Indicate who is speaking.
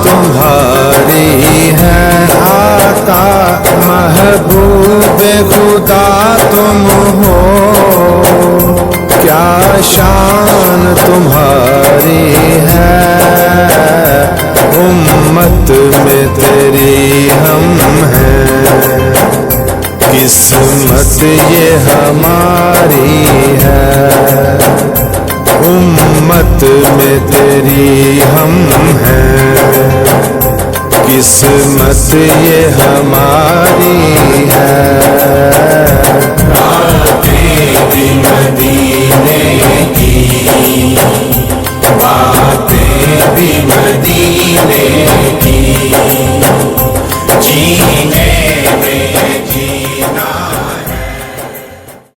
Speaker 1: تمہاری ہے آقا محبوب خدا تم ہو، کیا شان تمہاری ہے، امت میں تیری ہم ہیں، قسمت یہ ہماری ہے، امت میں تیری ہم ہیں، قسمت یہ ہماری ہے۔
Speaker 2: باتیں بھی مدینے کی، باتیں بھی مدینے کی، جینے میں